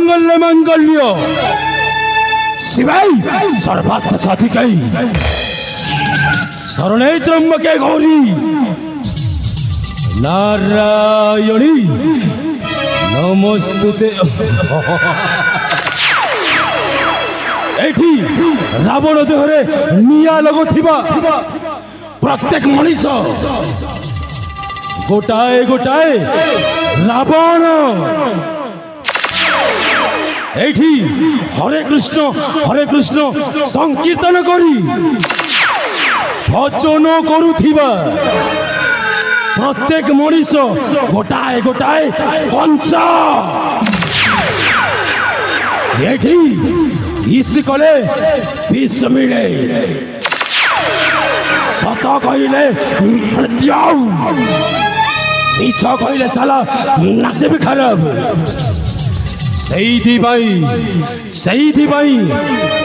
मंगल्य मंगल्य शिवाय सर्वार्थ साधिकै शरणे त्र्यंबके गौरी नारायणी नमस्तुते। एठी रावण देहरे निया लगुथिबा प्रत्येक मनीष गोटाए गोटाए रावण एठी हरे कृष्ण संकीर्तन करी भजन करुथिबा प्रत्येक मनीष गोटाए गोटाए कंस एठी इस कले विष मिले सत कहले मृत्यु मिछ कहले साला नसीब खराब ସେଇଥିପାଇଁ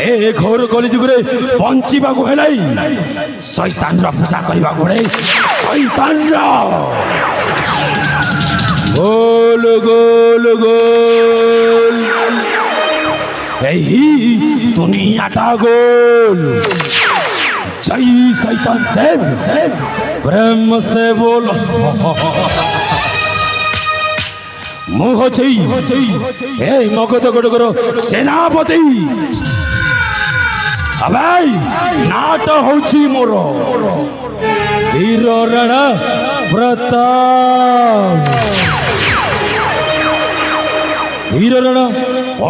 ଏ ଘୋର କଳିଯୁଗରେ ବଞ୍ଚିବାକୁ ହେଲେ ଶୈତାନର ପୂଜା କରିବାକୁ ପଡ଼େ। ଶୈତାନର ଗୋଲ ଗୋଲ ଗୋଲ ଏହି ଦୁନିଆଟା ଗୋଲ। ଜୟ ଶୈତାନ ଦେବ ପ୍ରେମ ସେ ବୋଲ मुह मगध गड़कर सेनापति अबाई नाट होछि मोर वीर राणा प्रताप वीर राणा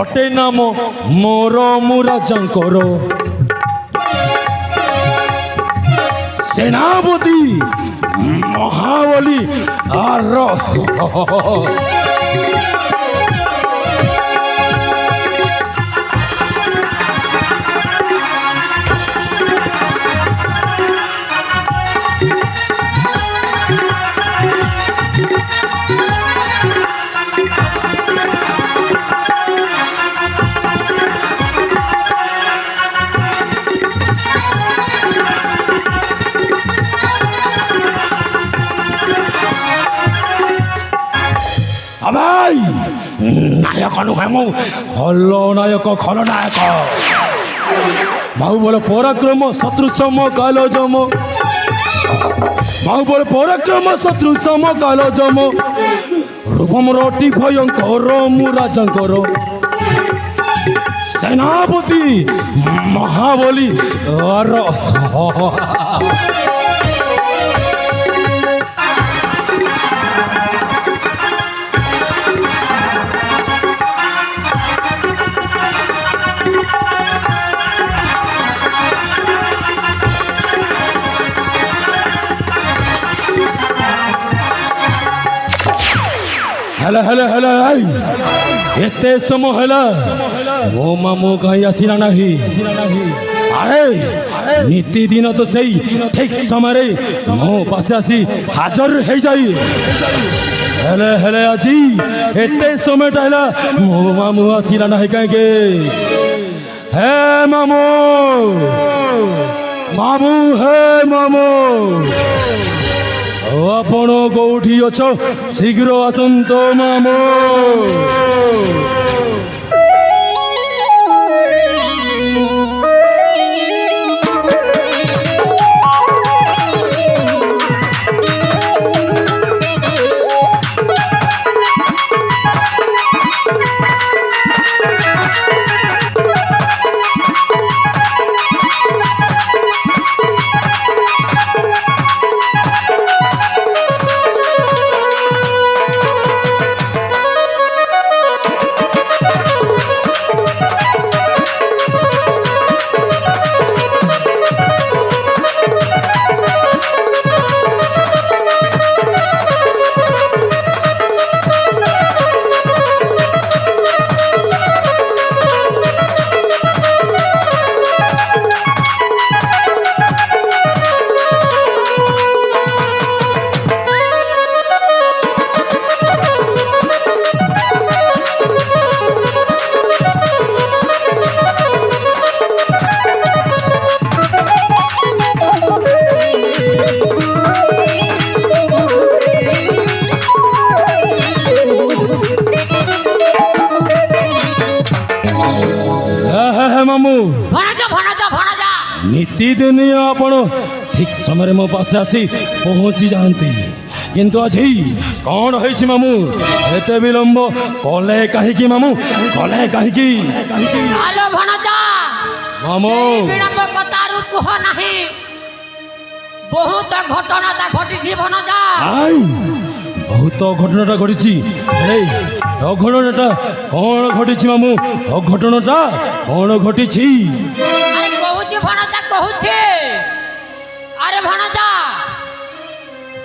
अटे नाम मोर मुराजंकर सेनापति महाबली आर अबाई नायक नुहे मु खलनायक खलनायक बाहुबल पराक्रम शत्रु सम काल जम बाहुबल पराक्रम शत्रु सम काल जम रूपम रटी भयंकर मुराजंकर सेनापति महाबली हेला हेला हेला एते समय हेला मो मामू कहीं आसिला नहीं। अरे नीति दिन तो सही ठीक समय मो पास आसी हाजर हो जाई हेले हेले आजी एते समय टाइला मो मामू आसिला नहीं कहेंगे हे मामू मामू हे मामू आपण कौटी अछ शीघ्र आसंत मामू। नीतिदिन आपण ठीक समय मो पास आसी पहुँची जाती किंतु आज कौन है मामू एत विलंब कले कहीं मामू कले कहीं मामू कुह नहीं बहुत घटना घटी भणजा बहुत घटनाटा घटी अघटनाटा कौन घटी मामू अघटनाटा कौन घटी अरे भणजा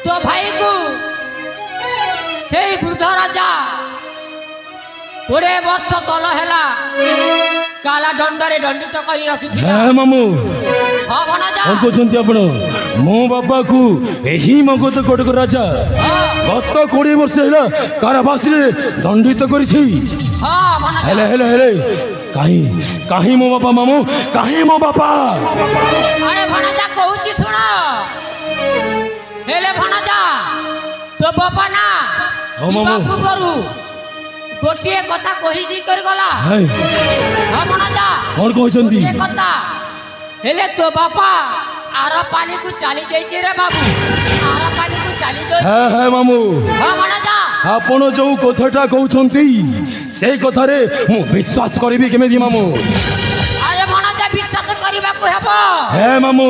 तो भाई को से वृद्ध राजा 20 वर्ष तल है काला दंडरे दंडित कर रखी मामू हाँ भणजा कौन कहते आपण मो बाबा को यही मगध कटक राजा गत 20 वर्ष है कारावास दंडित कर कहीं मो बापा मामू कहीं मो बापा अरे भणजा कहूची सुन हेले भणजा तो बापा ना बापू करू गोटे कथा कही दी कर गला हां भणजा कौन कहचंदी कथा हेले तो बापा आर पाली को चली जाई रे बाबू आर पाली को चली जाई है मामू हां भणजा आपण जो कथाटा कहउछंती से कथारे मु विश्वास करिबी केमे दी मामू अरे भणजा विश्वास करिबा को हेबो हे मामू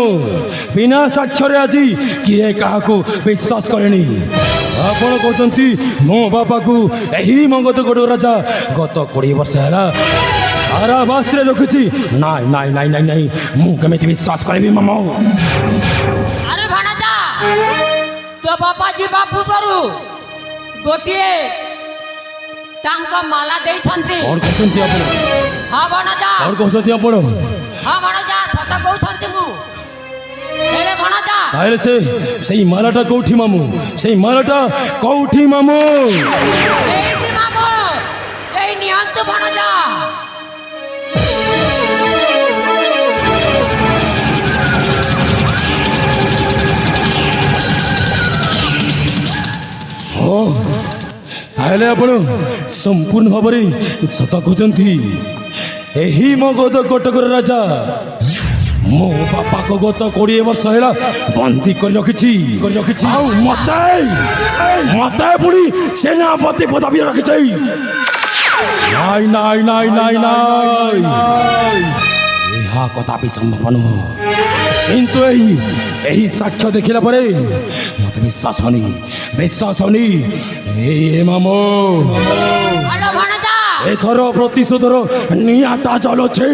बिना साक्षर आजी किए काहा को विश्वास करेनी आपण कहउछंती मो बापा को एही मगध गड राजा गत 20 वर्ष हैला कारावास रे रखिछि नाइ नाइ नाइ नाइ नाइ मु केमे विश्वास करिबी मामू अरे भणजा तो बापा जी बापू करू गोटे तांको माला देई छंती कौन कहछंती आपण हां भणजा कौन कहछंती आपण हां भणजा सत कहू छंती मु हेले भणजा ताइले सेही मालाटा कोठी मामू सेही मालाटा कोठी मामू एई मामू एई नियंत भणजा हो ताइले आपण संपूर्ण भाव सत कहते यही मगध कटकर राजा मो बापा को गत 20 वर्ष है बंदी कर रखी मत पुणी सेनापति पदवी रखी नाई नाई नाई नाई नाई यह कदापि संभव नुह किंतु यही साक्ष्य देखला परे मत विश्वास होनी मामो एथर प्रतिशोधर नियाटा चलुछे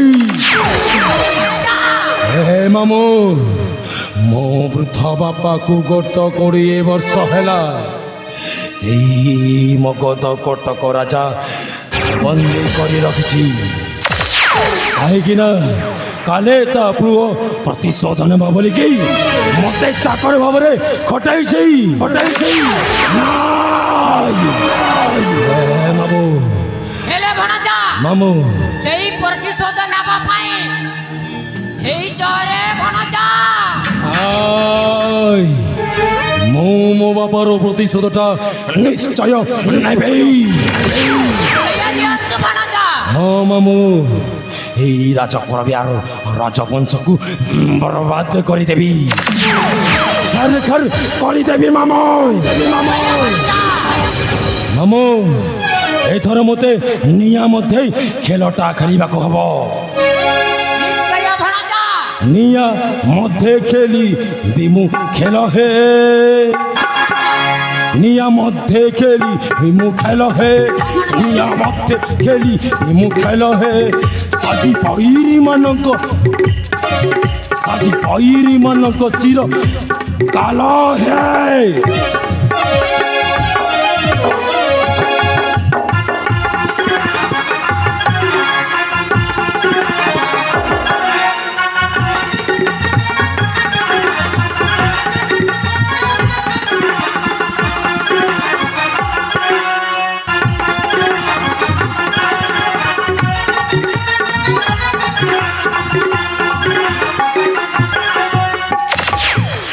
हे मामो मो वृद्ध बापा को गत 20 वर्ष हैला यही मगध कटक राजा बंदी कर रखी कहीं काले ता पुओ प्रतिशोध नेबा बोली कि मते चाकर भाव रे खटाई मामू हेले भणजा मामू सेही प्रतिशोध नेबा पाए हेई चरे भणजा मो बापार प्रतिशोधटा निश्चय नेबे हाँ मामू यही राजकर बिहार राजवंश को बर्बाद करदेवी करदेवी मामू मामू एथर मते निया मध्य खेलटा खेलिबा को हबो निया मध्य खेली बिमु खेल है निया मध्य खेली बिमु खेल है निया मध्य खेली बिमु खेल है साजी पैरी मानक चिर काल है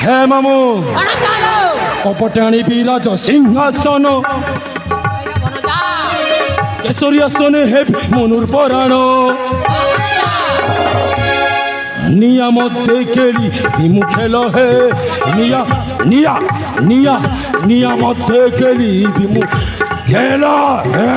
हे मामू कपटाणी विराज सिंहासन केशरी आसन हे मनुर पराण নিয়া মধ্যে কেলি বিমুখেল হে নিয়া নিয়া নিয়া নিয়া মধ্যে কেলি বিমুখ খেল হে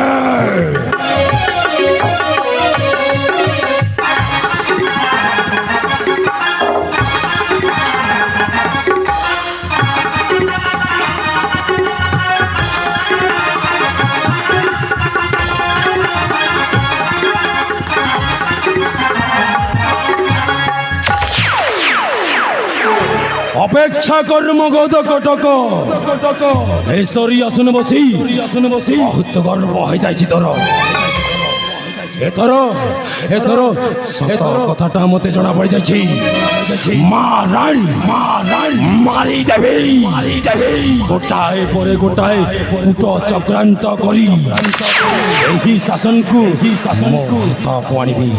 অপেক্ষা কর্ম গদ কটক এই সরি আসনে বসি বহুত গর্ব হয়ে যাইছি তোর এথর সত কথাটা মতে জনা পড়ি যাইছি মারি দেবে গোটাଏ ପରେ গোটাଏ কূট চক্রান্ত করি ଏହି ଶାସନକୁ ହାତକୁ ଆଣିବି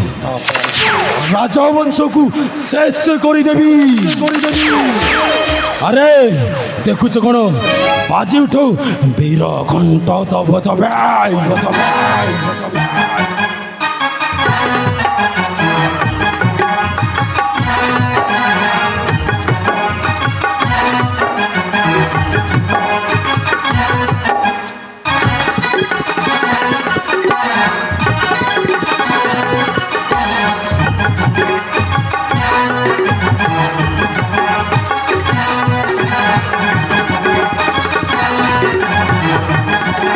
ରାଜବଂଶକୁ ଶେଷ କରିଦେବି আরে দেখুছ কোন বাজি উঠো বীর ঘণ্ট তব তবে